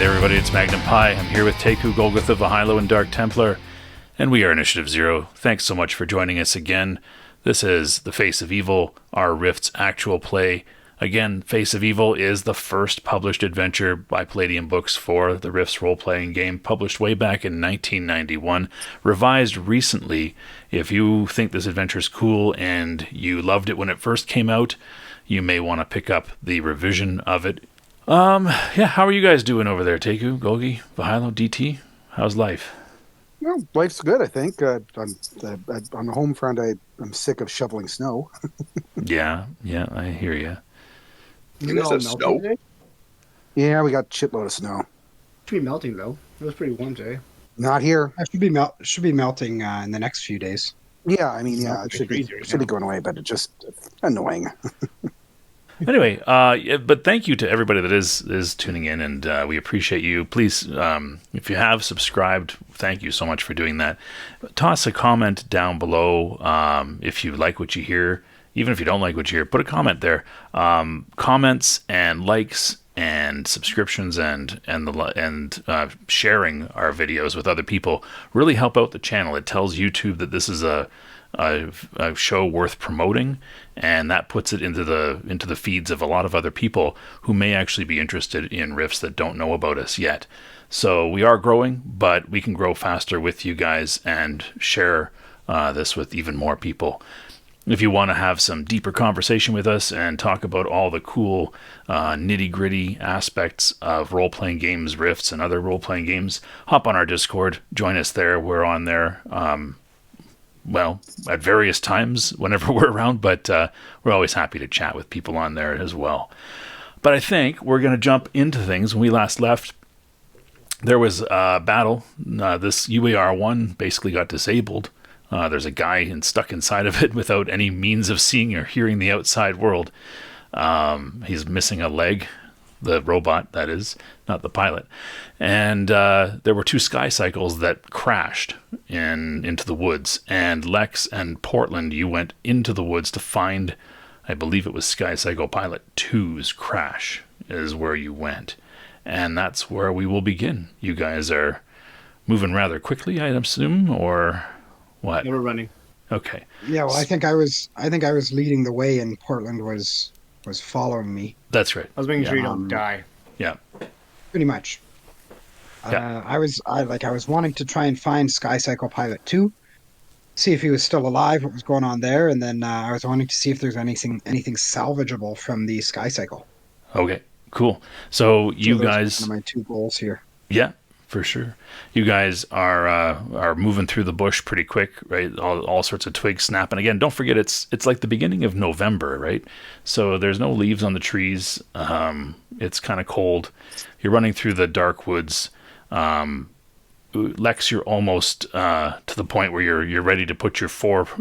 everybody, it's Magnum Pi. I'm here with Teku, Golgotha, Holle, and Dark Templar, and we are Initiative Zero. Thanks so much for joining us again. This is The Face of Evil, our Rift's actual play. Again, Face of Evil is the first published adventure by Palladium Books for the Rift's role-playing game, published way back in 1991, revised recently. If you think this adventure is cool and you loved it when it first came out, you may want to pick up the revision of it. How are you guys doing over there, Teku, Golgi, Vahilo, DT? How's life? Well, life's good, I think. On the home front, I'm sick of shoveling snow. Yeah, I hear you. You guys have snow? Today? Yeah, we got a shitload of snow. Should be melting though. It was pretty warm today. Not here. It should be melting in the next few days. Yeah, I mean, it should be going away, but it's just annoying. Anyway, but thank you to everybody that is tuning in, and we appreciate you. Please, if you have subscribed, thank you so much for doing that. Toss a comment down below if you like what you hear. Even if you don't like what you hear, put a comment there. Comments and likes and subscriptions and sharing our videos with other people really help out the channel. It tells YouTube that this is a show worth promoting, and that puts it into the feeds of a lot of other people who may actually be interested in Rifts that don't know about us yet. So we are growing, but we can grow faster with you guys and share this with even more people. If you want to have some deeper conversation with us and talk about all the cool nitty-gritty aspects of role-playing games, Rifts, and other role-playing games, hop on our Discord, join us there. We're on there at various times whenever we're around, but we're always happy to chat with people on there as well. But I think we're going to jump into things. When we last left, there was a battle. This UAR-1 basically got disabled. There's a guy stuck inside of it without any means of seeing or hearing the outside world. He's missing a leg. The robot, that is, not the pilot. And there were 2 sky cycles that crashed into the woods. And Lex and Portland, you went into the woods to find, I believe it was Sky Cycle Pilot 2's crash is where you went. And that's where we will begin. You guys are moving rather quickly, I assume, or what? They were running. Okay. Yeah, well, I think I was leading the way, and Portland was following me. That's right. I was making sure you don't die. Yeah. Pretty much. Yeah. I was wanting to try and find Sky Cycle Pilot 2, see if he was still alive, what was going on there, and then I was wanting to see if there's anything salvageable from the Sky Cycle. Okay, cool. So you guys, one of my 2 goals here. Yeah, for sure. You guys are moving through the bush pretty quick, right? All sorts of twigs snapping. Again, don't forget it's like the beginning of November, right? So there's no leaves on the trees. It's kind of cold. You're running through the dark woods. Lex, you're almost to the point where you're ready to put your forearms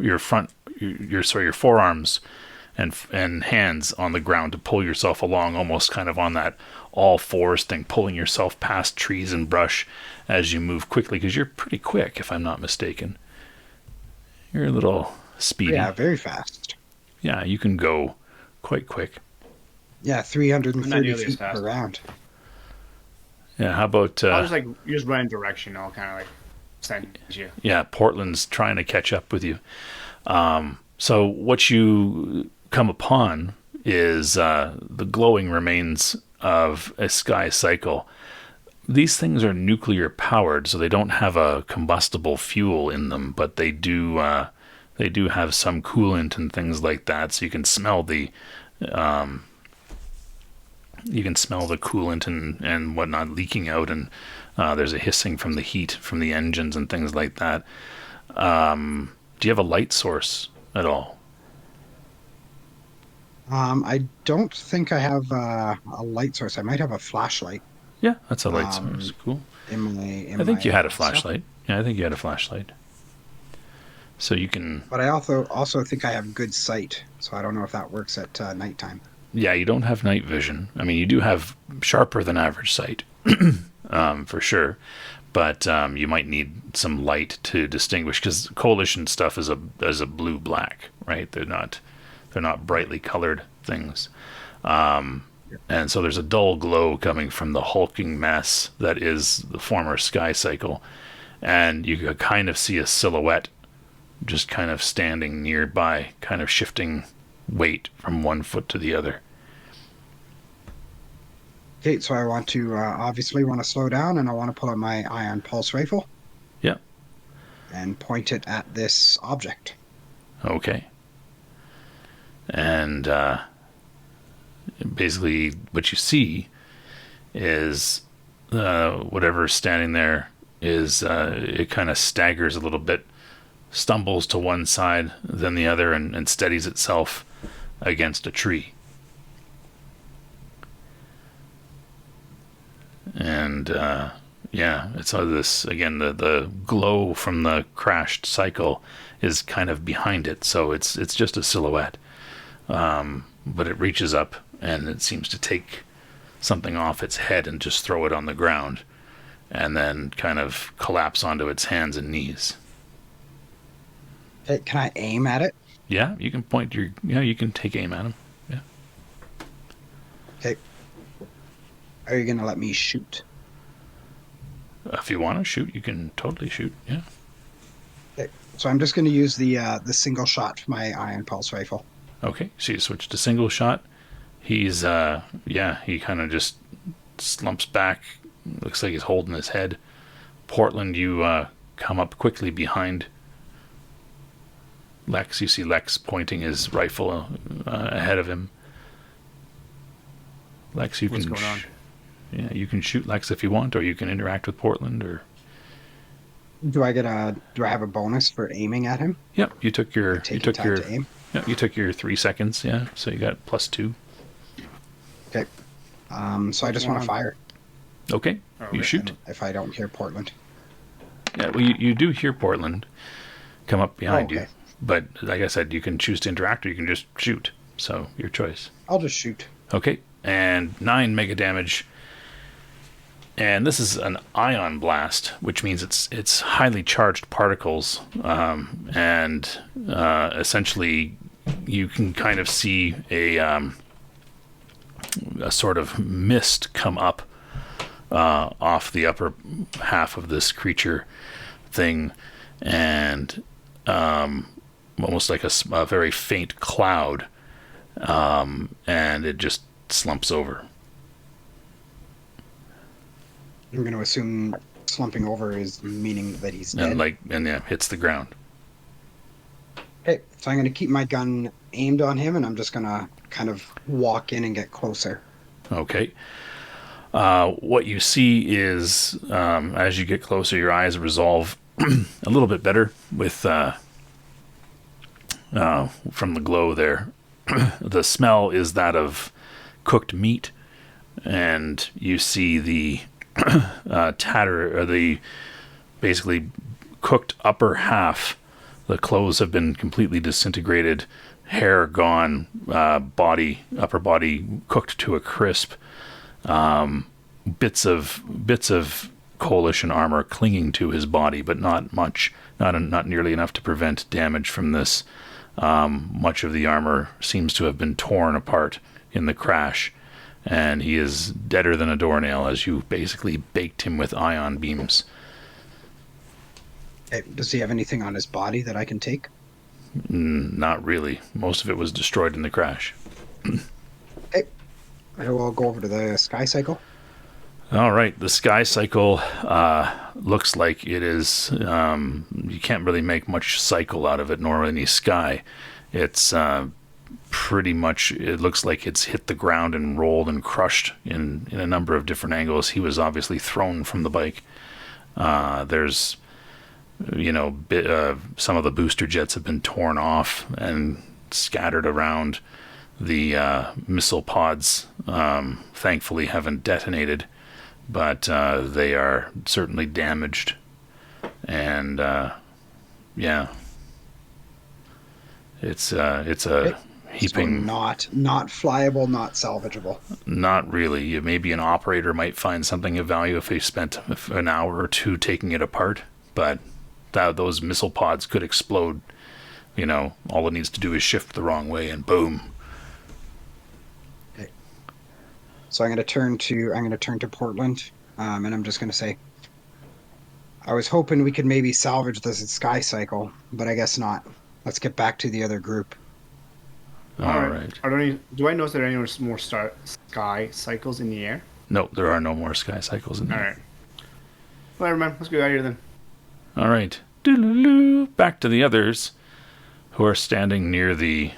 and hands on the ground to pull yourself along, almost kind of on that all fours thing, pulling yourself past trees and brush as you move quickly, because you're pretty quick, if I'm not mistaken. You're a little speedy. Yeah, very fast. Yeah, you can go quite quick. Yeah, 330 feet per round. Yeah, how about... I'll just you just run in direction, I'll kind of send you. Yeah, Portland's trying to catch up with you. So what you come upon is the glowing remains of a sky cycle. These things are nuclear powered, so they don't have a combustible fuel in them, but they do have some coolant and things like that. So you can smell the coolant and whatnot leaking out, and there's a hissing from the heat from the engines and things like that. Do you have a light source at all? I don't think I have a light source. I might have a flashlight. Yeah, that's a light source. Cool. I think you had a flashlight. Yeah, I think you had a flashlight. So you can... But I also think I have good sight, so I don't know if that works at nighttime. Yeah, you don't have night vision. I mean, you do have sharper than average sight, for sure. But you might need some light to distinguish, because coalition stuff is a blue-black, right? They're not brightly colored things. Yeah, And so there's a dull glow coming from the hulking mess that is the former Sky Cycle. And you could kind of see a silhouette just kind of standing nearby, kind of shifting weight from one foot to the other. Okay, so I want to obviously want to slow down, and I want to pull out my ion pulse rifle. Yeah. And point it at this object. Okay. And basically what you see is whatever's standing there is it kind of staggers a little bit, stumbles to one side, then the other, and steadies itself against a tree. And it's this again. The glow from the crashed cycle is kind of behind it, so it's just a silhouette. But it reaches up and it seems to take something off its head and just throw it on the ground, and then kind of collapse onto its hands and knees. Okay, can I aim at it? Yeah, you can point your. Yeah, you can take aim at him. Yeah. Okay. Are you gonna let me shoot? If you want to shoot, you can totally shoot. Yeah. Okay. So I'm just gonna use the single shot for my ion pulse rifle. Okay. So you switch to single shot. He's he kind of just slumps back. Looks like he's holding his head. Portland, you come up quickly behind Lex. You see Lex pointing his rifle ahead of him. Lex, you What's can going on? Yeah, you can shoot Lex if you want, or you can interact with Portland, or Do I have a bonus for aiming at him? yeah, you took your To aim. yeah, you took your 3 seconds, yeah, so you got +2. Okay. So I just want to fire Okay, you shoot. if I don't hear Portland. Yeah, well, you do hear Portland come up behind you, okay. but like I said, you can choose to interact or you can just shoot. So your choice. I'll just shoot. Okay, and 9 mega damage. And this is an ion blast, which means it's highly charged particles, and essentially you can kind of see a sort of mist come up off the upper half of this creature thing, and almost like a very faint cloud, and it just slumps over. I'm going to assume slumping over is meaning that he's dead. And hits the ground. Okay, so I'm going to keep my gun aimed on him, and I'm just going to kind of walk in and get closer. Okay. What you see is, as you get closer, your eyes resolve a little bit better with from the glow there. The smell is that of cooked meat, and you see the tatter, or the basically cooked upper half. The clothes have been completely disintegrated, hair gone, upper body cooked to a crisp. Bits of coalition armor clinging to his body, but not much, not nearly enough to prevent damage from this. Much of the armor seems to have been torn apart in the crash, and he is deader than a doornail as you basically baked him with ion beams. Okay, does he have anything on his body that I can take? Not really. Most of it was destroyed in the crash. Okay, I will go over to the Sky Cycle. All right, the Sky Cycle looks like it is. You can't really make much cycle out of it, nor any sky. It's pretty much. It looks like it's hit the ground and rolled and crushed in a number of different angles. He was obviously thrown from the bike. There's, some of the booster jets have been torn off and scattered around. The missile pods, thankfully, haven't detonated. But they are certainly damaged, and it's a heaping. So not flyable, not salvageable. Not really. Maybe an operator might find something of value if they spent an hour or two taking it apart, but those missile pods could explode. All it needs to do is shift the wrong way, and boom. So I'm going to turn to Portland, and I'm just going to say, I was hoping we could maybe salvage this sky cycle, but I guess not. Let's get back to the other group. All All right. right. Are there any? Do I notice there are any more sky cycles in the air? No, there are no more sky cycles in All there. right. Whatever, man. Let's go out of here then. All right. Doo-doo-doo. Back to the others who are standing near the,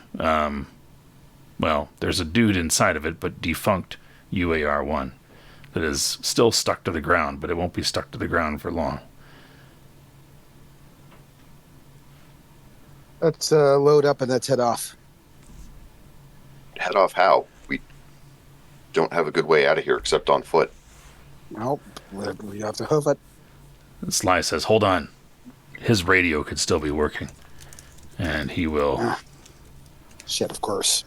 well, there's a dude inside of it, but defunct UAR-1 that is still stuck to the ground, but it won't be stuck to the ground for long. Let's load up and let's head off. Head off how? We don't have a good way out of here except on foot. Nope, we have to hoof it. Sly says, hold on. His radio could still be working. And he will... Shit, of course.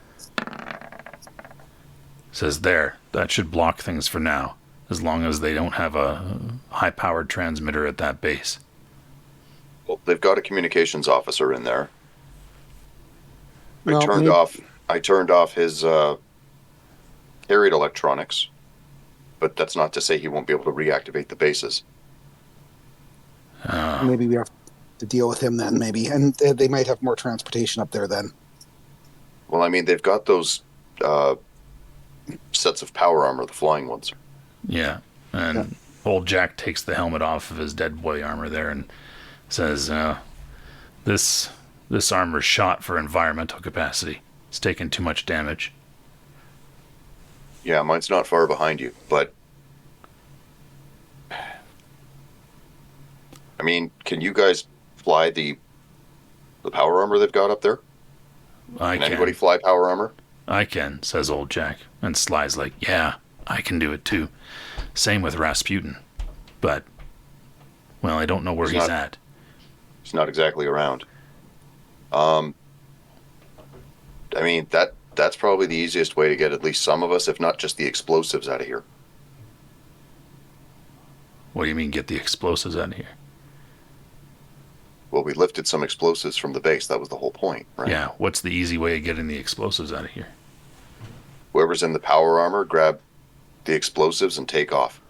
Says, there, that should block things for now, as long as they don't have a high-powered transmitter at that base. Well, they've got a communications officer in there. Well, I turned off his carried electronics, but that's not to say he won't be able to reactivate the bases. Maybe we have to deal with him then, maybe. And they might have more transportation up there then. Well, I mean, they've got those sets of power armor, the flying ones. Yeah, and old Jack takes the helmet off of his dead boy armor there and says, this armor's shot for environmental capacity. It's taken too much damage. Yeah, mine's not far behind you, but... I mean, can you guys fly the power armor they've got up there? Can anybody fly power armor? I can, says old Jack. And Sly's like, yeah, I can do it too. Same with Rasputin. But, well, I don't know where he's at. He's not exactly around. I mean, that's probably the easiest way to get at least some of us, if not just the explosives, out of here. What do you mean, get the explosives out of here? Well, we lifted some explosives from the base. That was the whole point, right? Yeah, what's the easy way of getting the explosives out of here? Whoever's in the power armor, grab the explosives and take off.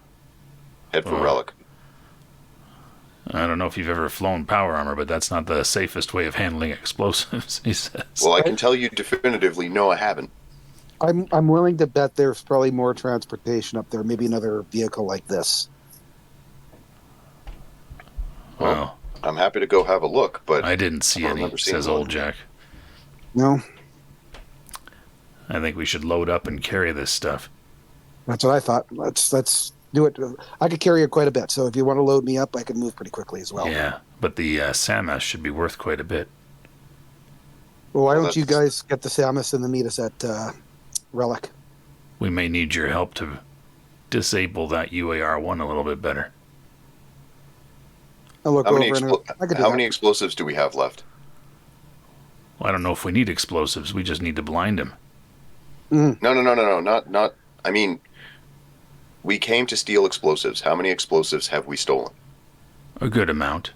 Head for Relic. I don't know if you've ever flown power armor, but that's not the safest way of handling explosives, he says. Well, I can tell you definitively, no, I haven't. I'm willing to bet there's probably more transportation up there. Maybe another vehicle like this. Well, I'm happy to go have a look, but I didn't see any, says old Jack. No, I think we should load up and carry this stuff. that's what I thought. Let's do it. I could carry it quite a bit, so if you want to load me up, I can move pretty quickly as well. Yeah, but the Samas should be worth quite a bit. Well, why don't you guys get the Samus and then meet us at Relic? We may need your help to disable that UAR-1 a little bit better. I'll look how over many, and I could do how that. many explosives do we have left? Well, I don't know if we need explosives. We just need to blind him. No, not. I mean, we came to steal explosives. How many explosives have we stolen? A good amount.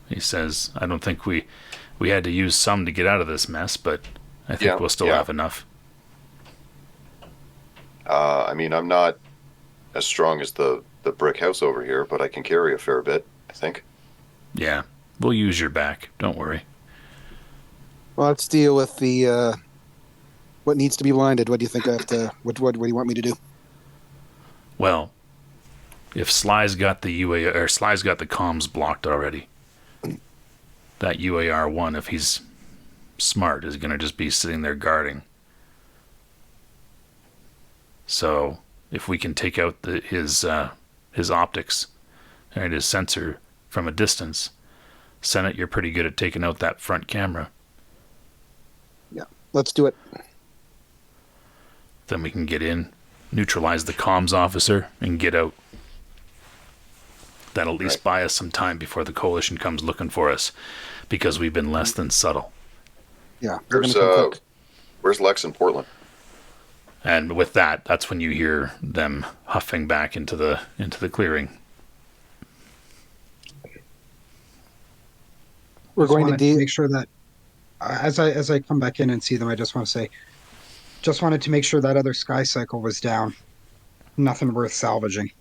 He says, I don't think we had to use some to get out of this mess, but I think we'll still have enough. I mean, I'm not as strong as the brick house over here, but I can carry a fair bit, I think. Yeah, we'll use your back. Don't worry. Well, let's deal with the what needs to be blinded. What do you think I have to? What do you want me to do? Well, if Sly's got the Sly's got the comms blocked already, that UAR-1, if he's smart, is going to just be sitting there guarding. So if we can take out his optics and his sensor from a distance, Senate, you're pretty good at taking out that front camera. Yeah, let's do it. Then we can get in, neutralize the comms officer, and get out. That'll at least buy us some time before the coalition comes looking for us, because we've been less than subtle. Yeah. Where's Lex in Portland? And with that, that's when you hear them huffing back into the clearing. We're going to make sure that as I come back in and see them, I just want to say, just wanted to make sure that other sky cycle was down. Nothing worth salvaging.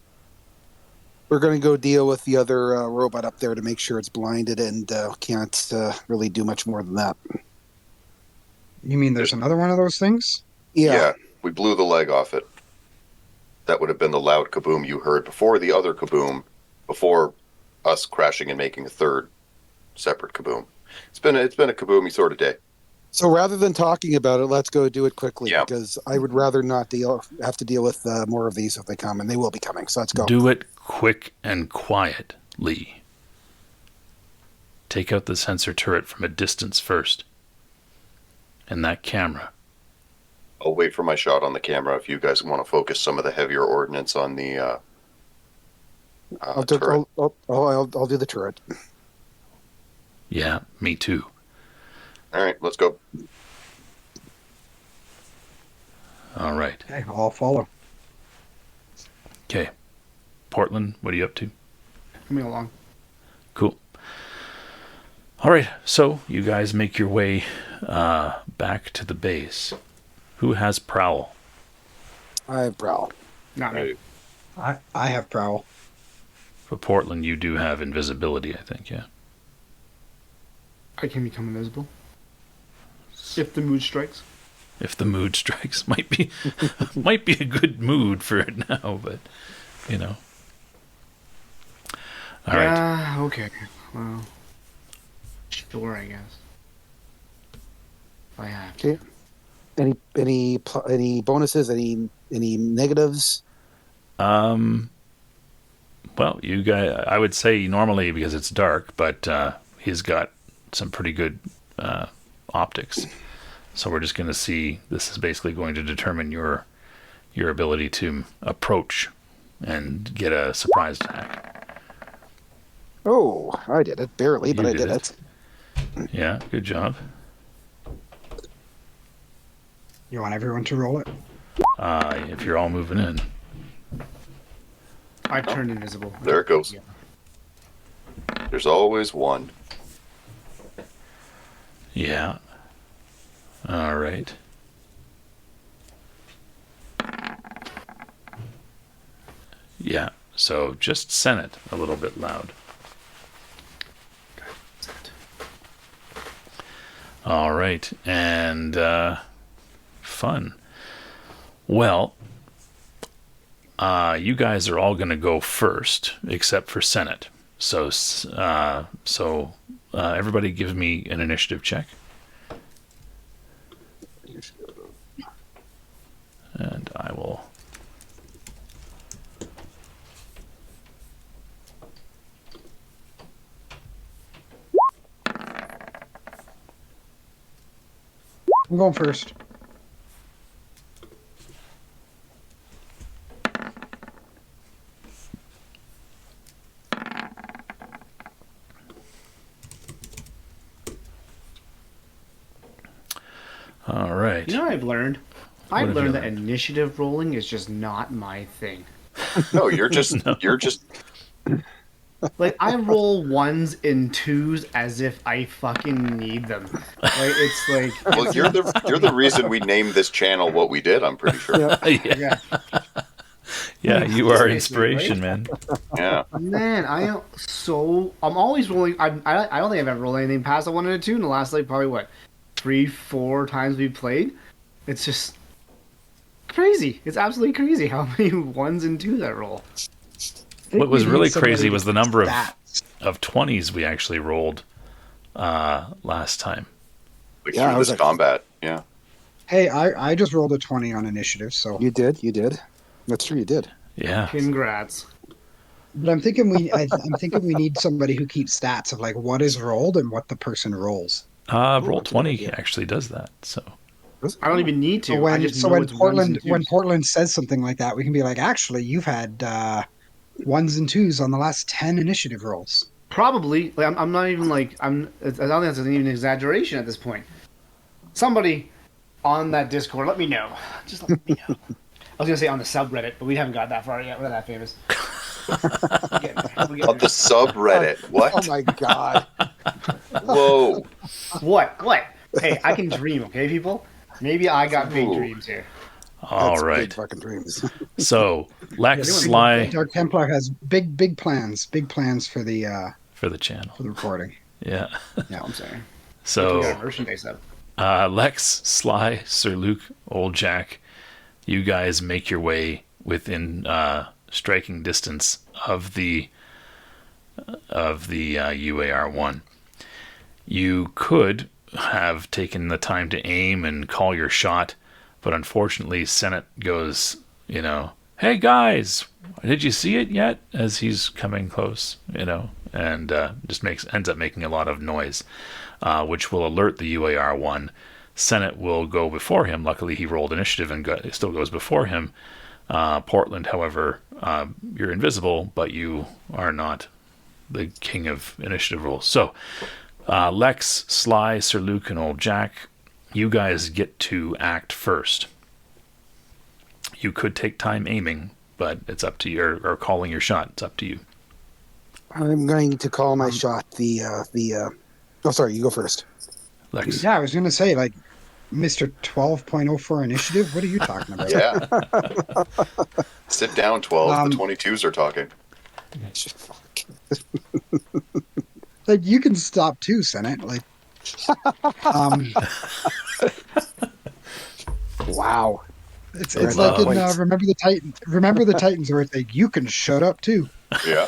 We're going to go deal with the other robot up there to make sure it's blinded and can't really do much more than that. You mean there's another one of those things? Yeah. We blew the leg off it. That would have been the loud kaboom you heard before the other kaboom, before us crashing and making a third separate kaboom. It's been a kaboomy sort of day. So rather than talking about it, let's go do it quickly Yeah. because I would rather not have to deal with more of these if they come, and they will be coming. So let's go. Do it quick and quietly. Take out the sensor turret from a distance first. And that camera. I'll wait for my shot on the camera if you guys want to focus some of the heavier ordnance on the turret. I'll do the turret. Yeah, me too. All right, let's go. All right. Okay, I'll follow. Okay. Portland, what are you up to? Coming along. Cool. All right, so you guys make your way back to the base. Who has prowl? I have prowl. Not me. I have prowl. For Portland, you do have invisibility, I think, yeah. I can become invisible. If the mood strikes. If the mood strikes, might be a good mood for it now, but you know. All right. Yeah, okay. Well, sure, I guess. If I have to. Okay. Any bonuses? Any negatives? Well, you guys, I would say normally because it's dark, but he's got some pretty good optics. So we're just going to see. This is basically going to determine your ability to approach and get a surprise attack. Oh, I did it barely, but You I did it. Yeah, good job. You want everyone to roll it? If you're all moving in. I turned invisible. There it goes. Yeah. There's always one. Yeah. All right. Yeah. So just send it a little bit loud. All right. And fun. Well, you guys are all going to go first, except for Senate. So everybody give me an initiative check. And I will... I'm going first. All right. You know what I've learned? have I've you learned that learned? initiative rolling is just not my thing. No, you're just Like, I roll ones and twos as if I fucking need them. Like, it's like... well, you're the reason we named this channel what we did, I'm pretty sure. Yeah, Yeah. yeah, you are inspiration, man. Yeah. Man, I'm always rolling... I don't think I've ever rolled anything past a 1 and a 2 in the last, like, probably, what, 3-4 times we played? It's just crazy. It's absolutely crazy how many 1s and 2s I roll. What was We really need somebody crazy to was the number stats. of 20s we actually rolled last time. Like Yeah, I through was this like- combat. Yeah. Hey, I just rolled a 20 on initiative, so. You did. That's true. You did. Yeah. Congrats. But I'm thinking I'm thinking we need somebody who keeps stats of like what is rolled and what the person rolls. Roll that's a good 20 idea. actually does that. So I don't even need to. So when I just know when it's ones and Portland twos. Portland says something like that, we can be like, actually, you've had 1s and 2s on the last 10 initiative rolls. Probably. Like, I'm not even like I don't think that's even an exaggeration at this point. Somebody on that Discord, let me know. Just let me know. I was gonna say on the subreddit, but we haven't got that far yet. We're not that famous. We'll get there. We'll get On the there. subreddit. What? Oh my god. Whoa. What? Hey, I can dream, okay, people? Maybe I got big Ooh. dreams here. All That's right. big fucking dreams. So Lex, Yeah, Sly Dark Templar has big plans for the channel. for the recording. Yeah. Yeah, I'm saying. We So got our merchandise up. Lex, Sly, Sir Luke, Old Jack, you guys make your way within striking distance of the UAR-1. You could have taken the time to aim and call your shot, but unfortunately Senate goes, hey guys, did you see it yet? As he's coming close, and just ends up making a lot of noise, which will alert the UAR-1. Senate will go before him. Luckily, he rolled initiative and still goes before him. Portland, however, you're invisible, but you are not the king of initiative rolls. So, Lex, Sly, Sir Luke, and Old Jack, you guys get to act first. You could take time aiming, but it's up to you, or calling your shot. It's up to you. I'm going to call my shot Oh, sorry, you go first. Lex. Yeah, I was going to say, like, Mr. 12.0 for initiative? What are you talking about? Yeah. Sit down, 12. The 22s are talking. Like, you can stop too, Senate. Like, Wow. it's Red like in lights. Remember the Titans, where it's like, you can shut up too. Yeah.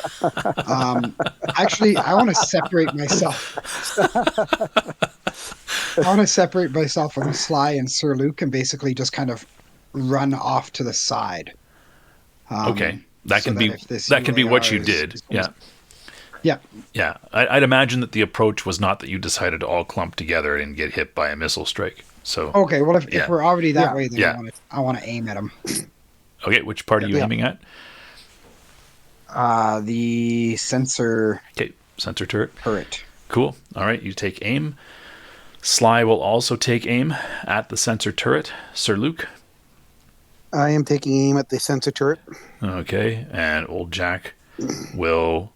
Actually, I want to separate myself. From Sly and Sir Luke and basically just kind of run off to the side. Okay, that so can be if this that can be what you UAR did. Yeah. Yeah. Yeah, I'd imagine that the approach was not that you decided to all clump together and get hit by a missile strike. So Okay, well, if we're already that Yeah. way, then Yeah. I want to aim at him. okay, which part are you Yeah. aiming at? The sensor Okay, sensor turret. turret. Cool. All right, you take aim. Sly will also take aim at the sensor turret. Sir Luke. I am taking aim at the sensor turret. Okay, and Old Jack will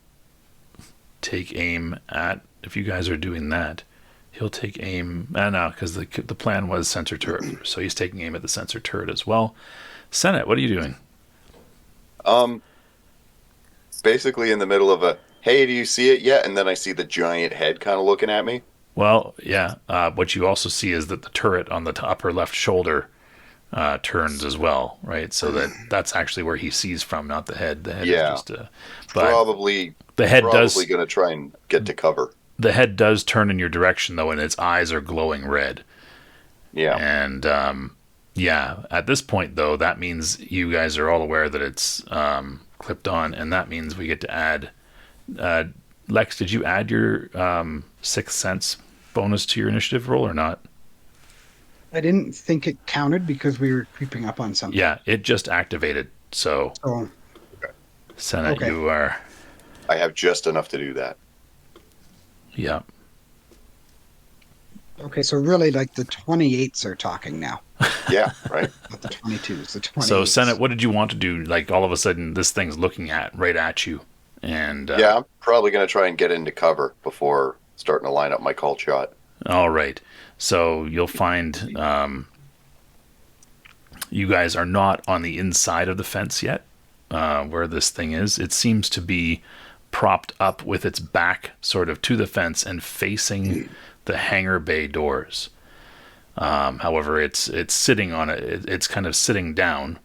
take aim at. If you guys are doing that, he'll take aim. No, because the plan was sensor turret, so he's taking aim at the sensor turret as well. Senate, what are you doing? Basically in the middle of a, hey, do you see it yet? And then I see the giant head kind of looking at me. Well, yeah. What you also see is that the turret on the upper left shoulder turns as well, right? So that's actually where he sees from, not the head. The head Yeah. is just but Probably the head going does to try and get to cover. the head does turn in your direction though, and its eyes are glowing red. Yeah. And at this point though, that means you guys are all aware that it's clipped on, and that means we get to add. Lex, did you add your Sixth Sense bonus to your initiative roll or not? I didn't think it counted because we were creeping up on something. Yeah, it just activated. So, Oh, Senate, okay. you are. I have just enough to do that. Yeah. okay. So really, like the 28s are talking now, Yeah, right? not the 22s. The 28s. So, Senate, what did you want to do? Like, all of a sudden, this thing's looking right at you. And Yeah, I'm probably going to try and get into cover before starting to line up my call shot. all right. So you'll find you guys are not on the inside of the fence yet, where this thing is. It seems to be propped up with its back sort of to the fence and facing the hangar bay doors. However, it's sitting on it. It's kind of sitting down,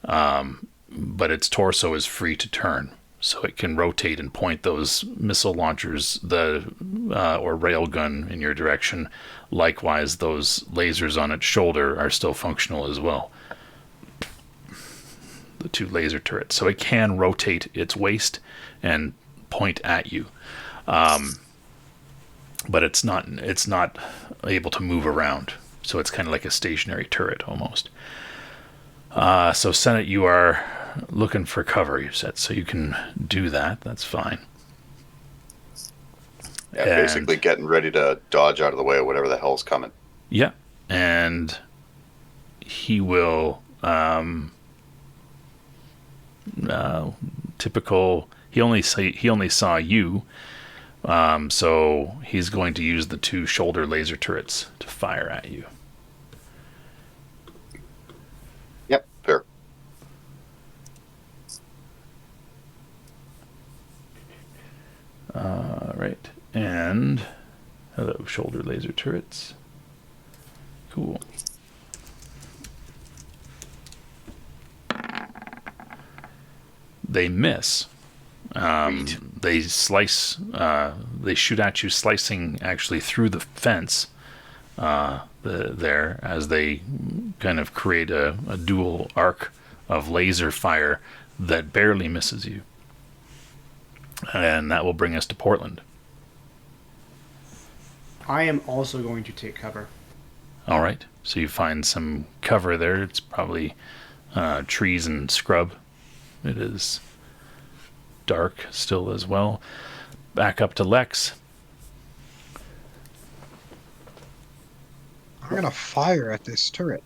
but its torso is free to turn. So it can rotate and point those missile launchers, or railgun in your direction. Likewise, those lasers on its shoulder are still functional as well. The two laser turrets. So it can rotate its waist and point at you. But it's not able to move around. So it's kind of like a stationary turret almost. So Senate, you are looking for cover, you said, so you can do that. That's fine. Yeah, And- basically getting ready to dodge out of the way of whatever the hell's coming. Yeah, and he will typical. He only saw you, so he's going to use the two shoulder laser turrets to fire at you. Yep. Right. And hello, shoulder laser turrets. Cool. They miss. They slice. They shoot at you, slicing actually through the fence. There, as they kind of create a dual arc of laser fire that barely misses you, and that will bring us to Portland. I am also going to take cover. All right. So you find some cover there. It's probably trees and scrub. It is dark still as well. Back up to Lex. I'm gonna fire at this turret.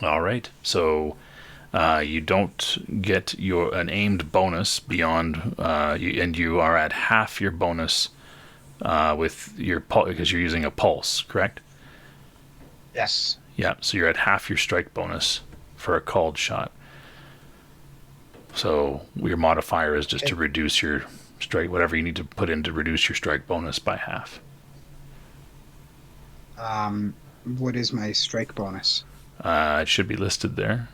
All right. So you don't get an aimed bonus beyond, and you are at half your bonus with your because you're using a pulse, correct? Yes. Yeah. So you're at half your strike bonus for a called shot. So your modifier is just to reduce your strike, whatever you need to put in to reduce your strike bonus by half. What is my strike bonus? It should be listed there.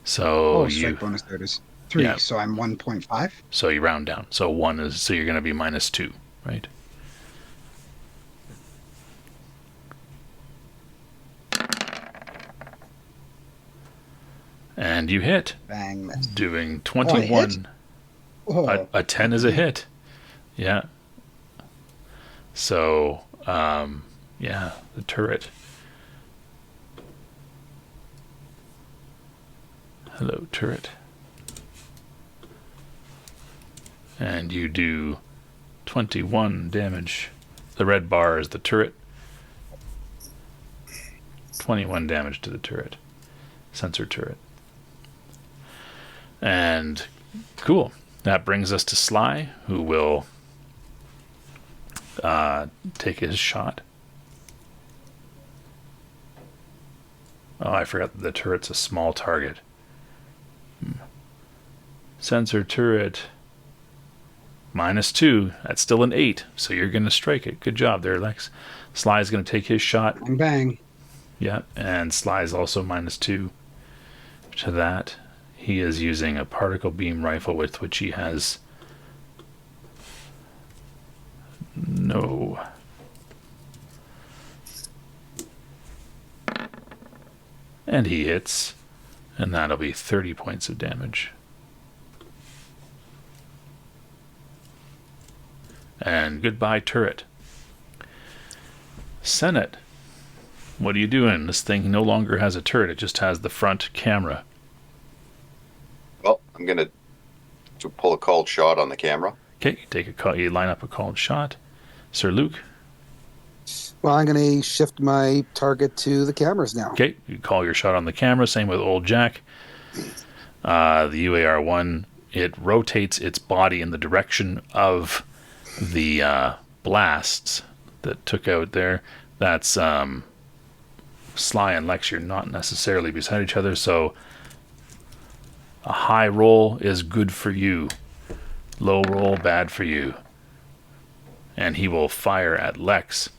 So strike bonus, there it is. 3, Yeah. so I'm 1.5. So you round down. So 1 is, so you're going to be -2, right? And you hit, Bang, miss. doing I hit? 21. Oh, A 10 is a hit. Yeah. So, yeah, the turret. Hello, turret. And you do 21 damage. The red bar is the turret. 21 damage to the turret. Sensor turret. And cool. That brings us to Sly, who will take his shot. Oh, I forgot that the turret's a small target. Sensor turret. -2. That's still an 8, so you're going to strike it. Good job there, Lex. Sly's going to take his shot. bang, bang. Yeah, and Sly's also -2 to that. He is using a particle beam rifle with which he has no. And he hits, and that'll be 30 points of damage. And goodbye, turret. Senate. What are you doing? This thing no longer has a turret. It just has the front camera. Well, I'm going to pull a called shot on the camera. Okay, you line up a called shot. Sir Luke. Well, I'm going to shift my target to the cameras now. Okay, you call your shot on the camera. Same with old Jack. The UAR-1, it rotates its body in the direction of the blasts that took out there. That's Sly and Lex. You're not necessarily beside each other, so a high roll is good for you. Low roll, bad for you. And he will fire at Lex.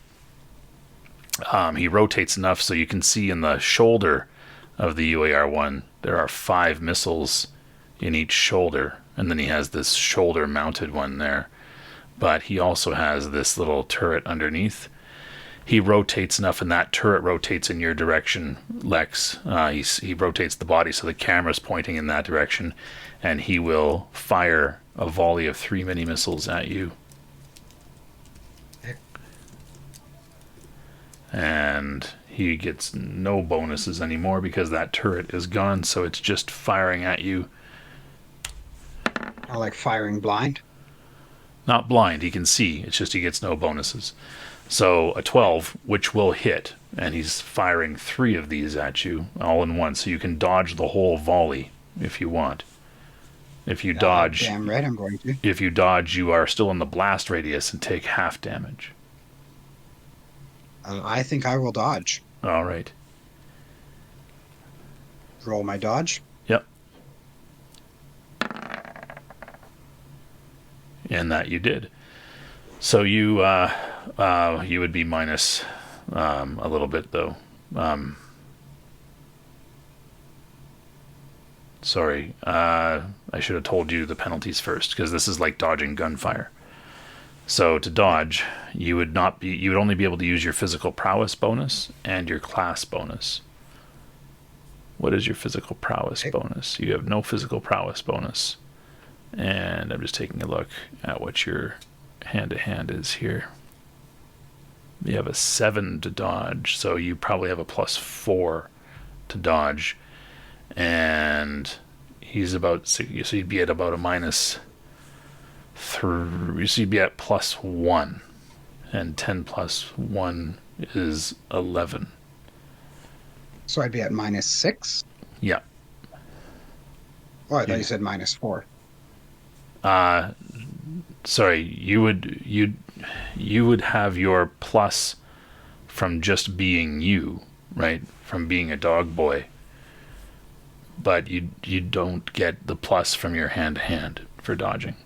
He rotates enough so you can see in the shoulder of the UAR-1 there are 5 missiles in each shoulder, and then he has this shoulder mounted one there. But he also has this little turret underneath. He rotates enough, and that turret rotates in your direction, Lex. He rotates the body so the camera's pointing in that direction, and he will fire a volley of 3 mini missiles at you. And he gets no bonuses anymore because that turret is gone, so it's just firing at you. I like firing blind. Not blind, he can see. It's just he gets no bonuses. So a 12, which will hit, and he's firing 3 of these at you all in one, so you can dodge the whole volley if you want. If you dodge, Damn right I'm going to. if you dodge, you are still in the blast radius and take half damage. I think I will dodge. All right. Roll my dodge. Yep. in that you did. So you would be minus a little bit though. Sorry, I should have told you the penalties first, because this is like dodging gunfire. So to dodge, you would only be able to use your physical prowess bonus and your class bonus. What is your physical prowess bonus? You have no physical prowess bonus. And I'm just taking a look at what your hand-to-hand is here. You have a 7 to dodge, so you probably have a +4 to dodge. And he's about, so you'd be at about a -3, so you'd be at +1. And 10 + 1 is 11. So I'd be at -6? Yeah. Oh, I thought you said -4. Sorry, you would have your plus from just being you, right? From being a dog boy. But you don't get the plus from your hand-to-hand for dodging.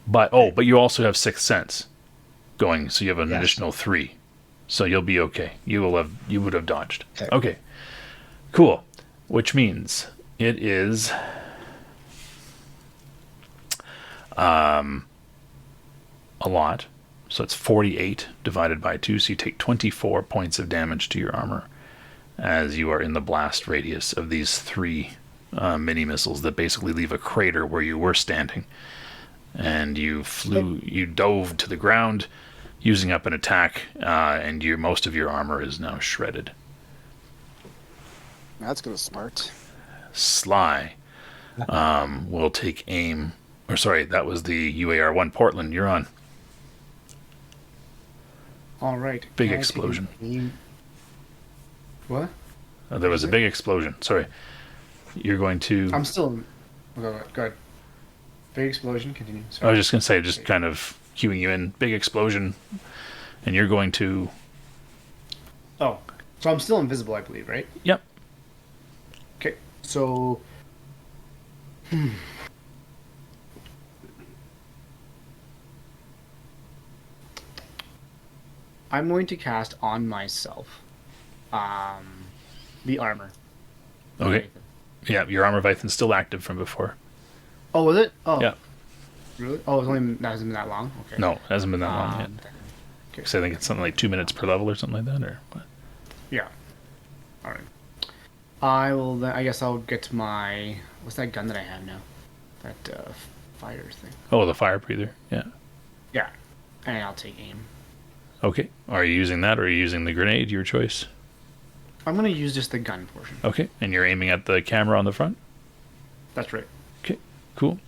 But you also have Sixth Sense going, so you have an additional 3. So you'll be okay. You would have dodged. Okay. Cool. Which means it is a lot. So it's 48 divided by 2, so you take 24 points of damage to your armor as you are in the blast radius of these 3 mini missiles that basically leave a crater where you were standing. And you dove to the ground using up an attack, and most of your armor is now shredded. That's gonna smart. Sly will take aim. Or sorry, that was the UAR-1. Portland, you're on. All right. Big explosion. What? There was a big explosion. Sorry. You're going to... I'm still... Go ahead. Big explosion. Continue. I was just going to say, just kind of cueing you in. Big explosion. And you're going to... Oh. So I'm still invisible, I believe, right? Yep. Okay. So... I'm going to cast on myself the armor. Okay. Yeah, your armor Vithan's still active from before. Oh, was it? Oh. Yeah. Really? Oh, that hasn't been that long? Okay. No, it hasn't been that long yet. Okay. So I think it's something like 2 minutes per level or something like that, or what? Yeah. All right. I will then, I guess I'll get to my... What's that gun that I have now? That fire thing. Oh, the fire breather. Yeah. Yeah. And I'll take aim. Okay. Are you using that, or are you using the grenade? Your choice. I'm going to use just the gun portion. Okay. And you're aiming at the camera on the front? That's right. Okay. Cool.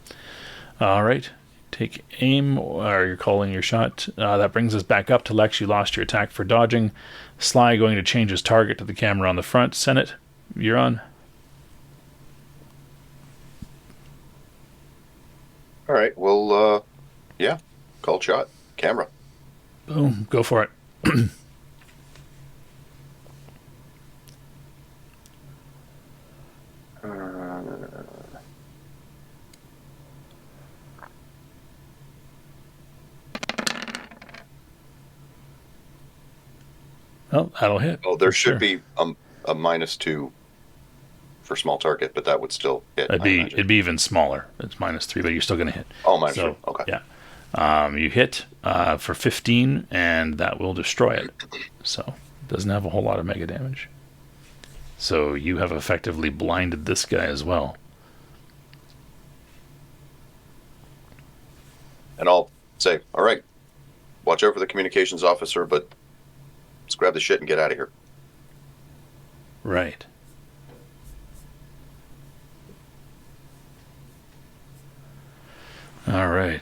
All right. Take aim, or you're calling your shot. That brings us back up to Lex. You lost your attack for dodging. Sly going to change his target to the camera on the front. Senate, you're on. All right. Well, yeah. Call shot. Camera. Boom. Go for it. Well, that'll hit. Oh, there should be a -2 for small target, but that would still hit. It'd be even smaller. It's -3, but you're still going to hit. Oh, -3. Okay. Yeah. You hit for 15, and that will destroy it. So it doesn't have a whole lot of mega damage. So you have effectively blinded this guy as well. And I'll say, all right, watch out for the communications officer, but let's grab the shit and get out of here. Right. All right.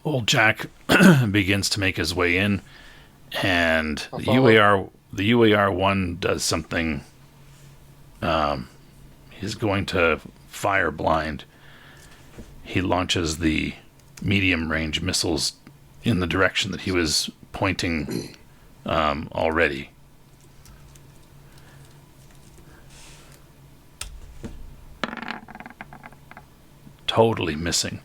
Old Jack begins to make his way in, and the UAR-1 does something. He's going to fire blind. He launches the medium-range missiles in the direction that he was pointing already. totally missing.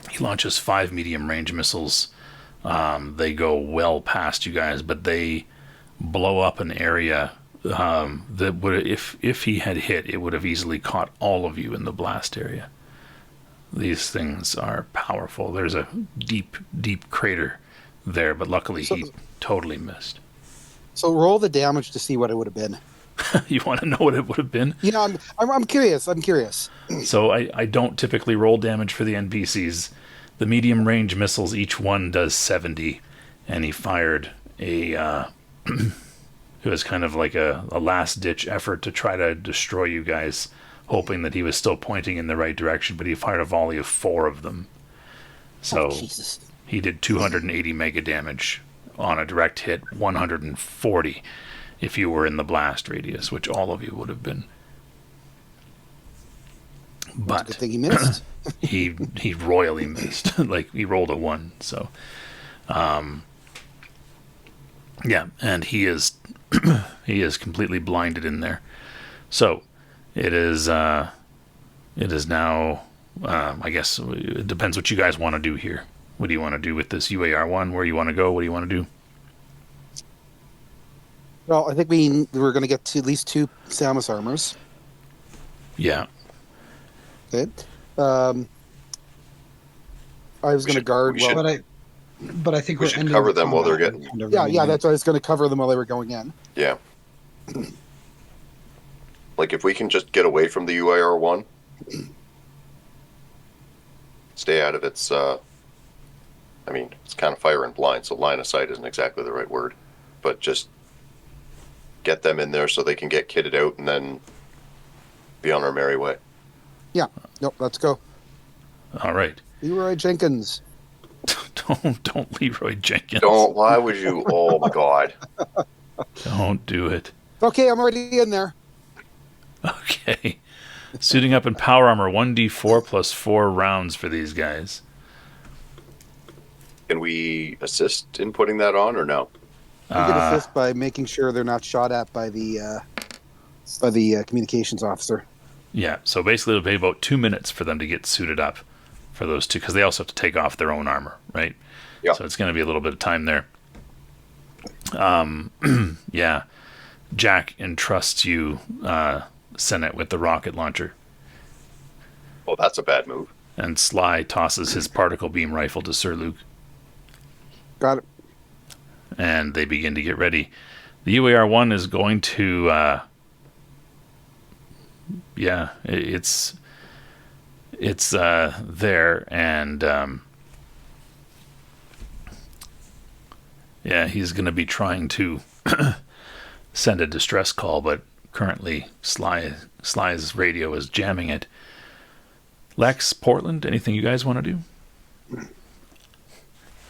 He launches 5 medium-range missiles. They go well past you guys, but they blow up an area that would, if he had hit, it would have easily caught all of you in the blast area. These things are powerful. There's a deep, deep crater there, but luckily he totally missed. So roll the damage to see what it would have been. You want to know what it would have been? You know, I'm curious. I'm curious. So I don't typically roll damage for the NPCs. The medium range missiles, each one does 70, and he fired a it was kind of like a last ditch effort to try to destroy you guys, hoping that he was still pointing in the right direction, but he fired a volley of 4 of them. So Jesus. he did 280 mega damage on a direct hit, 140 if you were in the blast radius, which all of you would have been. But Good thing he missed. he royally missed. Like, he rolled a 1. So yeah, and he is he is completely blinded in there. So it is now I guess it depends what you guys want to do here. What do you want to do with this UAR1? Where you want to go? What do you want to do? Well, I think we're going to get to at least 2 Samus armors. Yeah. Okay. I was going to guard. But I think we should cover them while they're getting. Yeah, that's why I was going to cover them while they were going in. Yeah. Like, if we can just get away from the UAR1, stay out of its, I mean, it's kind of firing blind, so line of sight isn't exactly the right word, but just get them in there so they can get kitted out and then be on our merry way. Yeah. Nope, let's go. All right. Leroy Jenkins. Don't Leroy Jenkins. Don't. Why would you? Oh my God. Don't do it. Okay, I'm already in there. Okay. Suiting up in power armor, 1d4 plus 4 rounds for these guys. Can we assist in putting that on or no? You can assist by making sure they're not shot at by the communications officer. Yeah, so basically it'll be about 2 minutes for them to get suited up for those 2, because they also have to take off their own armor, right? Yeah. So it's going to be a little bit of time there. Yeah. Jack entrusts you, Senate, with the rocket launcher. Well, that's a bad move. And Sly tosses his particle beam rifle to Sir Luke. Got it. And they begin to get ready. The UAR-1 is going to... yeah, it's there, and yeah, he's going to be trying to send a distress call, but currently Sly's radio is jamming it. Lex, Portland, anything you guys want to do?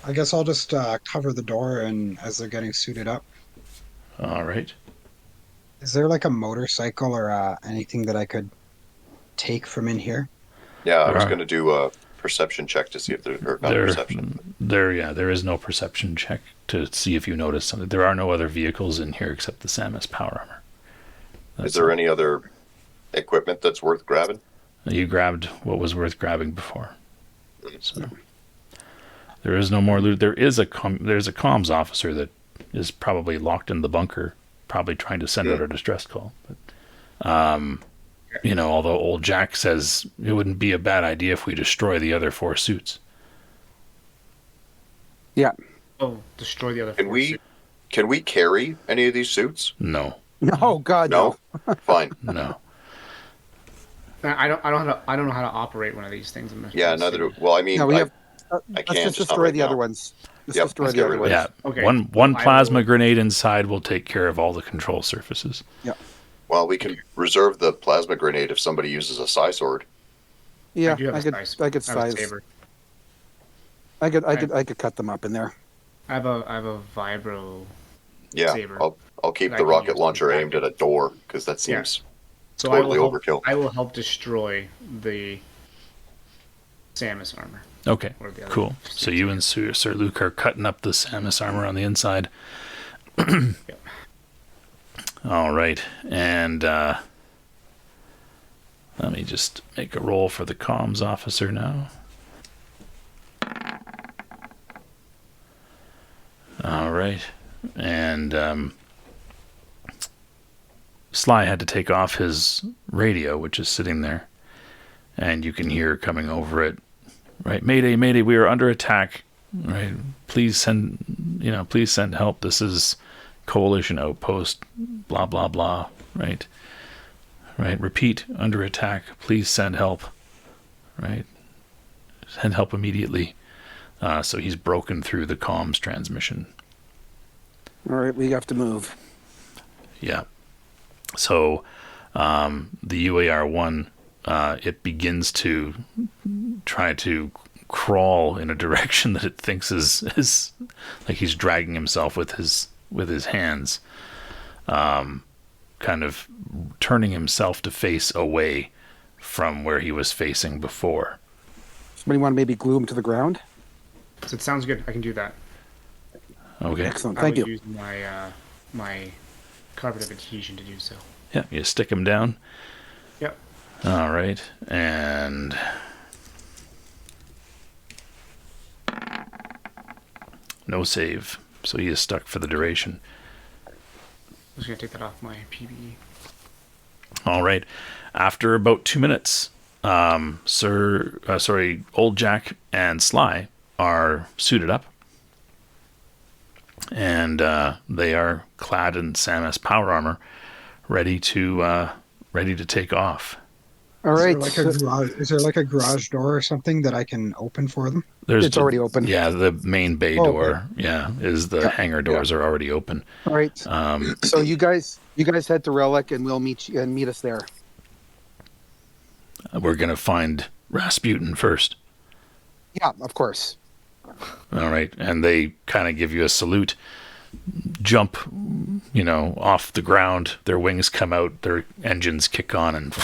I guess I'll just cover the door and as they're getting suited up. All right. Is there like a motorcycle or anything that I could take from in here? Yeah, I was going to do a perception check to see if there's not perception. There is no perception check to see if you notice something. There are no other vehicles in here except the Samus power armor. Is there any other equipment that's worth grabbing? You grabbed what was worth grabbing before. So there is no more loot. There is there's a comms officer that is probably locked in the bunker, probably trying to send out a distress call. But you know, although old Jack says it wouldn't be a bad idea if we destroy the other 4 suits. Yeah. Oh, destroy the other. Can we carry any of these suits? No. No, God, no. Fine. No. I don't know how to operate one of these things. Yeah, neither do. Well, I mean, No, we have. I Let's can't just destroy right the now. other ones. Let's Yep, destroy let's the get other rid ones. of Yeah. Okay. One plasma grenade inside will take care of all the control surfaces. Yeah. Well, we can reserve the plasma grenade if somebody uses a psi sword. Yeah, do have I a could size. size. I have a saber. I could cut them up in there. I have a vibro. Yeah, Saber. I'll keep that I the can rocket use launcher to aimed at a door because that Yeah. seems So totally I will overkill. I will help destroy the Samus armor. Okay, Or the other cool. So you and Sir Luke are cutting up the Samus armor on the inside. Yep. All right, and Let me just make a roll for the comms officer now. All right. And Sly had to take off his radio, which is sitting there. And you can hear coming over it, right? Mayday, mayday, we are under attack. Right? Please send help. This is coalition outpost, blah, blah, blah. Right? Right? Repeat, under attack. Please send help. Right? Send help immediately. So he's broken through the comms transmission. All right, we have to move. Yeah. So the UAR-1, it begins to try to crawl in a direction that it thinks is like he's dragging himself with his hands, kind of turning himself to face away from where he was facing before. Somebody want to maybe glue him to the ground? So it sounds good. I can do that. Okay. Excellent. I Thank would you. use my carpet of adhesion to do so. Yeah, you stick him down. Yep. All right, and no save, so he is stuck for the duration. I'm just gonna take that off my PBE. All right, after about 2 minutes, Old Jack and Sly are suited up, and they are clad in Samus power armor, ready to take off. All right. Is there like a garage door or something that I can open for them? It's already open. Yeah, the main bay Oh, door. Yeah, is the hangar doors are already open. All right. So you guys head to Relic, and we'll meet us there. We're gonna find Rasputin first. Yeah, of course. All right, and they kind of give you a salute, jump, off the ground. Their wings come out, their engines kick on, and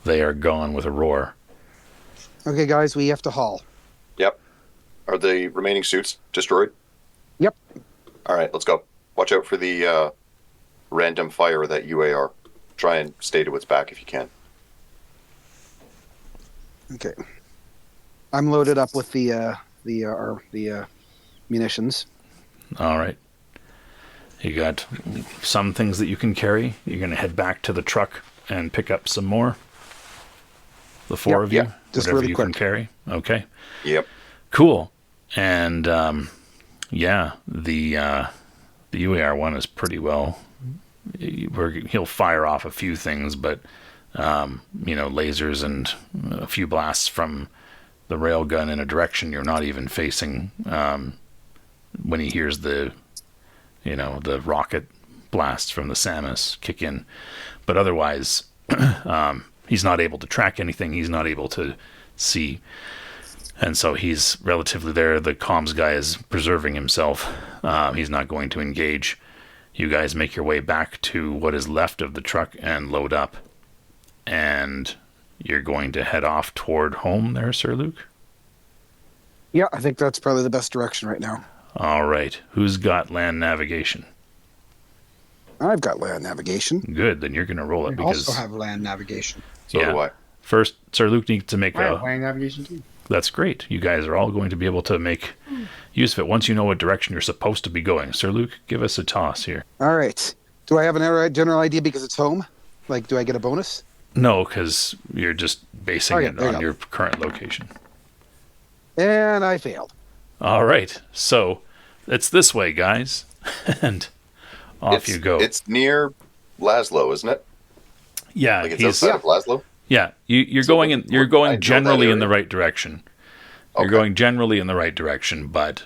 they are gone with a roar. Okay, guys, we have to haul. Yep. Are the remaining suits destroyed? Yep. All right, let's go. Watch out for the random fire of that UAR. Try and stay to its back if you can. Okay. I'm loaded up with the munitions. All right. You got some things that you can carry. You're going to head back to the truck and pick up some more. The four of you, just whatever really you quick. can carry. Okay. Yep. Cool. And the UAR-1 is pretty well. He'll fire off a few things, but lasers and a few blasts from the railgun in a direction you're not even facing. When he hears the rocket blasts from the Samus kick in, but otherwise, he's not able to track anything. He's not able to see. And so he's relatively there. The comms guy is preserving himself. He's not going to engage. You guys make your way back to what is left of the truck and load up. And you're going to head off toward home there, Sir Luke? Yeah, I think that's probably the best direction right now. All right. Who's got land navigation? I've got land navigation. Good. Then you're going to roll it I because... also have land navigation. So do I. First, Sir Luke needs to make I have a... land navigation too. That's great. You guys are all going to be able to make use of it once you know what direction you're supposed to be going. Sir Luke, give us a toss here. All right. Do I have a general idea because it's home? Like, do I get a bonus? No, because you're just basing it there you on go. your current location. And I failed. All right. So it's this way, guys. And off you go. It's near Laszlo, isn't it? Yeah, Like it's outside of Laszlo? yeah. You're So going in. You're I know going that generally in the area. right direction. You're Okay. going generally in the right direction, but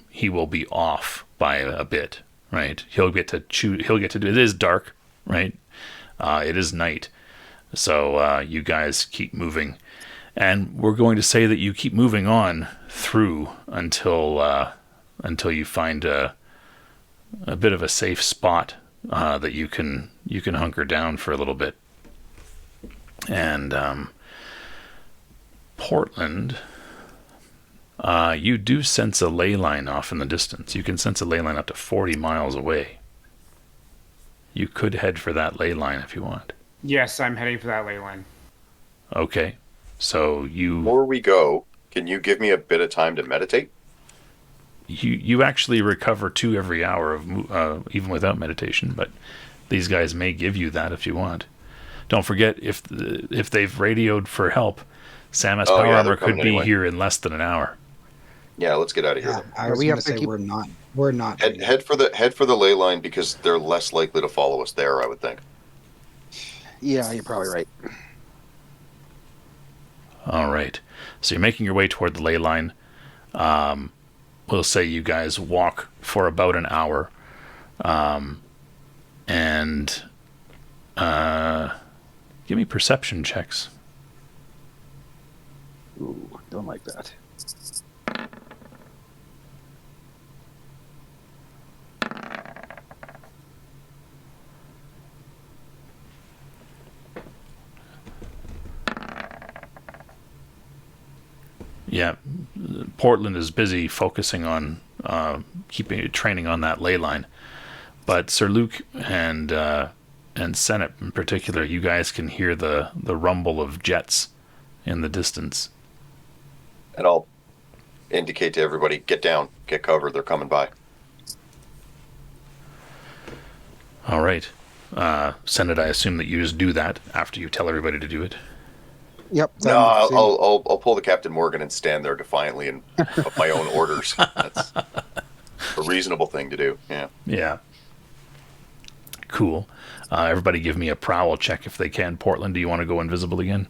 he will be off by a bit. Right? He'll get to choose. He'll get to do. It is dark, right? It is night, so you guys keep moving, and we're going to say that you keep moving on through until you find a bit of a safe spot that you can hunker down for a little bit. And Portland, you do sense a ley line off in the distance. You can sense a ley line up to 40 miles away. You could head for that ley line if you want. Yes, I'm heading for that ley line. Okay. So Before we go, can you give me a bit of time to meditate? you actually recover 2 every hour of even without meditation, but these guys may give you that if you want. Don't forget, if they've radioed for help, Samus Oh, power yeah, armor they're could coming be anyway. here in less than an hour. Yeah, let's get out of here. Yeah, Then. I was we going have to to say keep- we're not. Head for the ley line because they're less likely to follow us there, I would think. Yeah, you're probably right. All right. So you're making your way toward the ley line. We'll say you guys walk for about an hour. And give me perception checks. Ooh, don't like that. Yeah, Portland is busy focusing on training on that ley line, but Sir Luke and Senate in particular, you guys can hear the rumble of jets in the distance. And I'll indicate to everybody, get down, get cover, they're coming by. All right, Senate, I assume that you just do that after you tell everybody to do it. Yep. No, same. I'll pull the Captain Morgan and stand there defiantly and of my own orders. That's a reasonable thing to do. Yeah. Yeah. Cool. Everybody give me a prowl check if they can. Portland, do you want to go invisible again?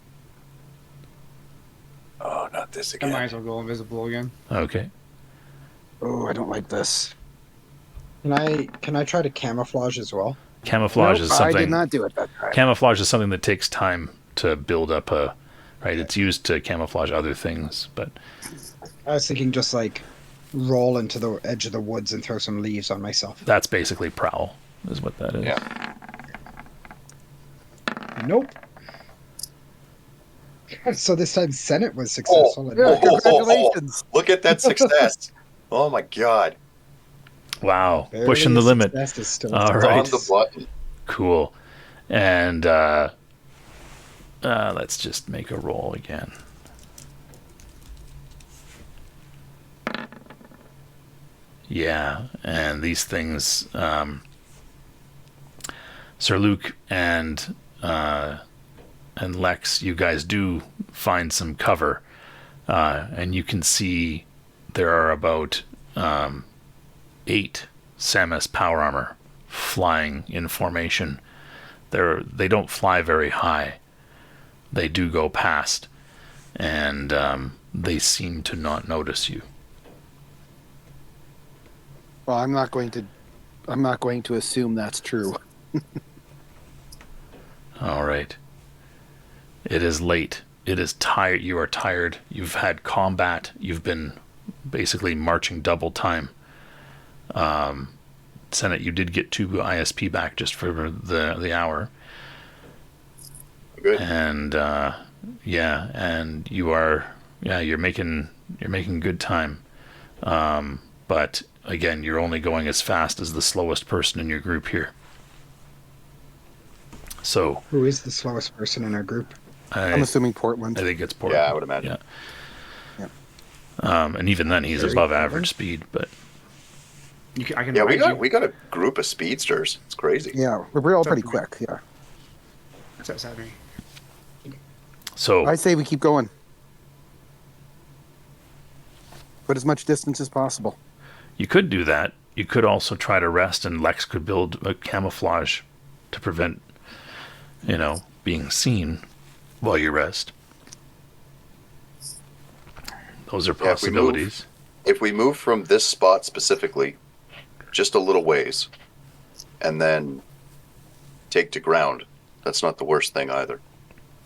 Oh, not this I again. might as well go invisible again. Okay. Oh, I don't like this. Can I try to camouflage as well? Camouflage Nope, is something. I did not do it that time. Camouflage is something that takes time to build up a. Right, it's used to camouflage other things, but I was thinking just like roll into the edge of the woods and throw some leaves on myself. that's basically prowl, is what that is. Yeah. Nope. So this time Senate was successful. Yeah, congratulations. Look at that success. Oh my God. Wow, Barely pushing the a limit. success is still All a right. On the button. Cool. And let's just make a roll again. Yeah, and these things, Sir Luke and Lex, you guys do find some cover, and you can see there are about 8 Samus power armor flying in formation. They don't fly very high. They do go past, and they seem to not notice you. Well, I'm not going to assume that's true. All right. It is late. It is tired. You are tired. You've had combat. You've been basically marching double time. Senate, you did get 2 ISP back just for the hour. Good. And and you're making good time. But again, you're only going as fast as the slowest person in your group here. So Who is the slowest person in our group? I'm I assuming Portland. think it's Portland. Yeah, I would imagine. Yeah. And even then, he's Very above clever. average speed. But I can Yeah, ride we got a group of speedsters. It's crazy. Yeah, we're all pretty quick. Yeah, What's that happening? so I say we keep going. Put as much distance as possible. you could do that. You could also try to rest, and Lex could build a camouflage to prevent, being seen while you rest. Those are Yeah, if we move- possibilities. If we move from this spot specifically, just a little ways, and then take to ground, that's not the worst thing either.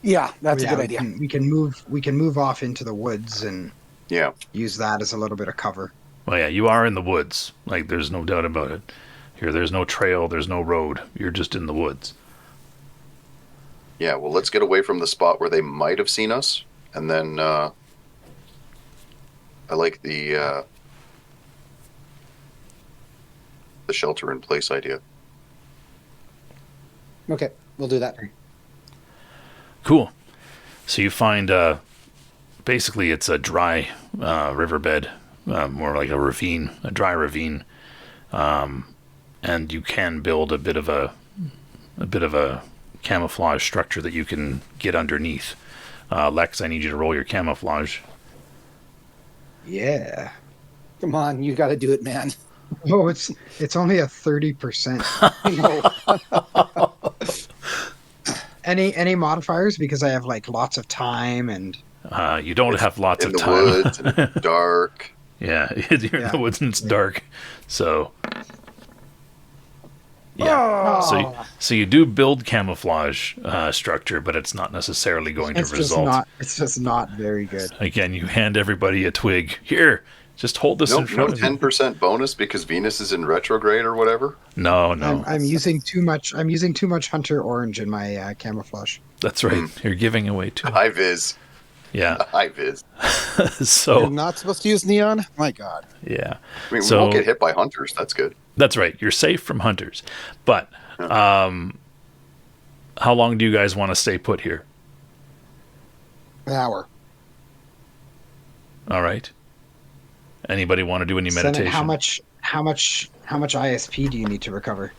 Yeah, that's Yeah, a good idea. We can move off into the woods and Yeah. use that as a little bit of cover. Well, yeah, you are in the woods. Like, there's no doubt about it. Here, there's no trail, there's no road. You're just in the woods. Yeah, well, let's get away from the spot where they might have seen us, and then I like the shelter in place idea. Okay, we'll do that. Cool. So you find basically it's a dry riverbed, more like a ravine, a dry ravine, and you can build a bit of a camouflage structure that you can get underneath. Lex, I need you to roll your camouflage. Yeah. Come on, you got to do it, man. Oh, it's only a 30%. I know. Any modifiers? Because I have like lots of time and You don't have lots in of the time. woods, and it's dark. Yeah, you're in the woods and it's dark. So, Oh. so you do build camouflage structure, but it's not necessarily going to result. It's just not very good. Again, you hand everybody a twig. Here, just hold this No, in front no of you. 10% bonus because Venus is in retrograde or whatever. No. I'm using too much. I'm using too much hunter orange in my camouflage. That's right. You're giving away too. High vis. Yeah. High vis. You're So, not supposed to use neon? My God. yeah. I mean, we So- won't get hit by hunters. That's good. That's right. You're safe from hunters. But how long do you guys want to stay put here? An hour. All right. Anybody want to do any Senate, meditation? how much ISP do you need to recover?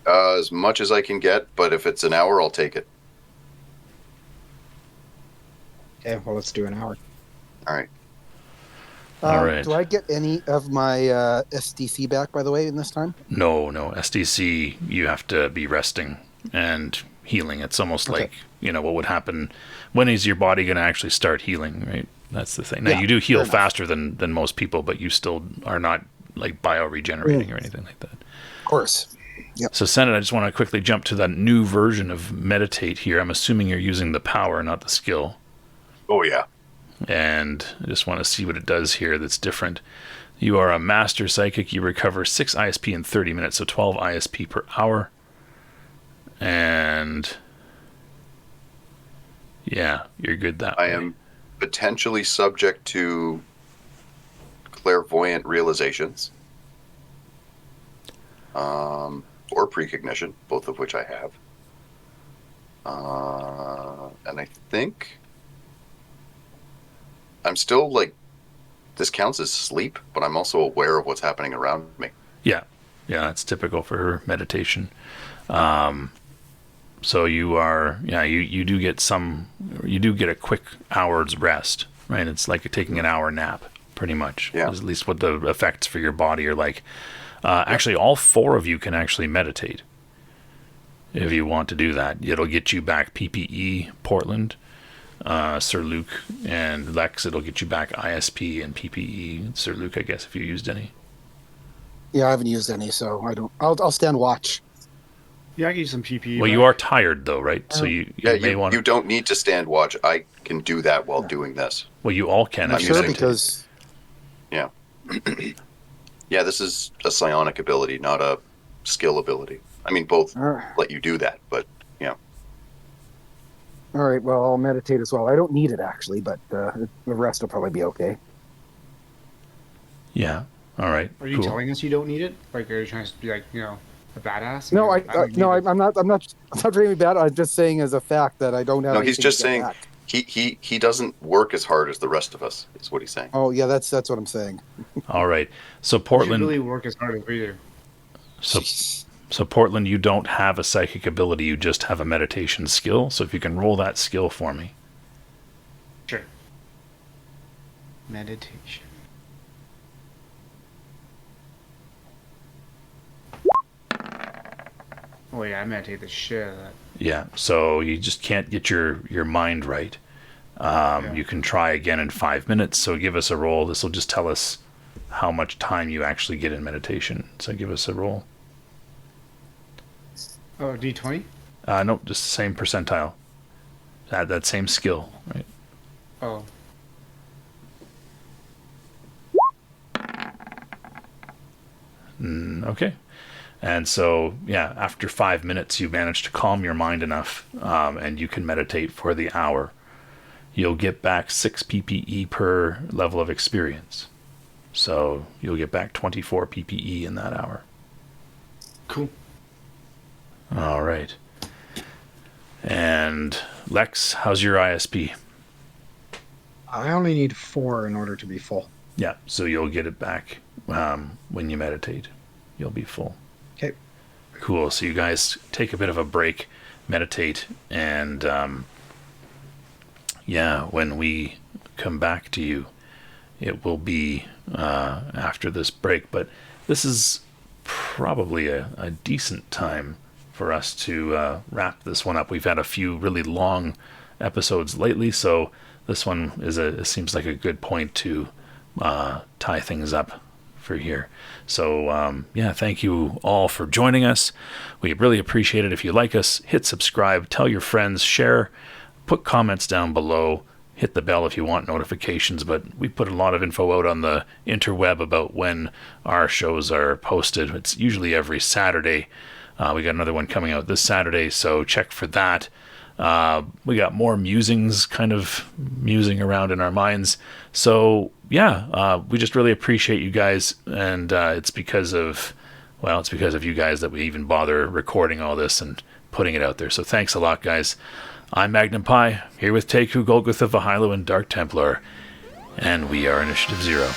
As much as I can get, but if it's an hour, I'll take it. Okay, well let's do an hour. All right. All right. Do I get any of my SDC back, by the way, in this time? No. SDC, you have to be resting and healing. It's almost Okay. like, what would happen. When is your body going to actually start healing, right? That's the thing. Now, Yeah, you do heal fair enough. faster than most people, but you still are not like bio-regenerating or anything like that. Of course. So, Senate, I just want to quickly jump to that new version of Meditate here. I'm assuming you're using the power, not the skill. Oh, yeah. And I just want to see what it does here that's different. You are a master psychic. You recover 6 ISP in 30 minutes, so 12 ISP per hour. And yeah, you're good that I way. am potentially subject to clairvoyant realizations. Or precognition, both of which I have. And I think I'm still this counts as sleep, but I'm also aware of what's happening around me. Yeah, that's typical for meditation. So you are, you do get a quick hour's rest, right? It's like taking an hour nap, pretty much. Yeah. At least what the effects for your body are like. Actually, all 4 of you can actually meditate if you want to do that. It'll get you back PPE, Portland, Sir Luke, and Lex. It'll get you back ISP and PPE. Sir Luke, I guess, if you used any. Yeah, I haven't used any, so I don't. I'll stand watch. Yeah, I can use some PPE. Well, you are tired though, right? So you may want. You don't need to stand watch. I can do that while doing this. Well, you all can. I'm if you Sure, meditate. because Yeah, this is a psionic ability, not a skill ability. I mean, both let you do that, but all right. Well, I'll meditate as well. I don't need it actually, but the rest will probably be okay. Yeah. All right. Are you cool. telling us you don't need it? Like, are you trying to be like, a badass? No, don't need no, it. I'm not. I'm not trying to be bad. I'm just saying as a fact that I don't have. no, he's anything just to get saying back. he doesn't work as hard as the rest of us. Is what he's saying. Oh yeah, that's what I'm saying. All right. So You should Portland. really work as hard as we do. So Portland, you don't have a psychic ability. You just have a meditation skill. So if you can roll that skill for me. Sure. Meditation. Oh yeah, I meditate the shit out of that. Yeah. So you just can't get your mind right. You can try again in 5 minutes. So give us a roll. This will just tell us how much time you actually get in meditation. So give us a roll. Oh, D20? Nope, just the same percentile. Add that same skill, right? Oh. Okay. And so, yeah, after 5 minutes, you manage to calm your mind enough, and you can meditate for the hour. You'll get back 6 PPE per level of experience. So you'll get back 24 PPE in that hour. Cool. All right. And Lex, how's your ISP? I only need 4 in order to be full. Yeah, so you'll get it back when you meditate. You'll be full. Okay. Cool. So you guys take a bit of a break, meditate, and when we come back to you, it will be after this break. But this is probably a decent time for us to wrap this one up. We've had a few really long episodes lately, so this one seems like a good point to tie things up for here. So thank you all for joining us. We really appreciate it. If you like us, hit subscribe, tell your friends, share, put comments down below, hit the bell if you want notifications. But we put a lot of info out on the interweb about when our shows are posted. It's usually every Saturday. We got another one coming out this Saturday, so check for that. We got more musings kind of musing around in our minds. So we just really appreciate you guys, and it's because of you guys that we even bother recording all this and putting it out there. So thanks a lot, guys. I'm Magnum Pi, here with Teku, Golgotha, Vahilo, and Dark Templar, and we are Initiative Zero.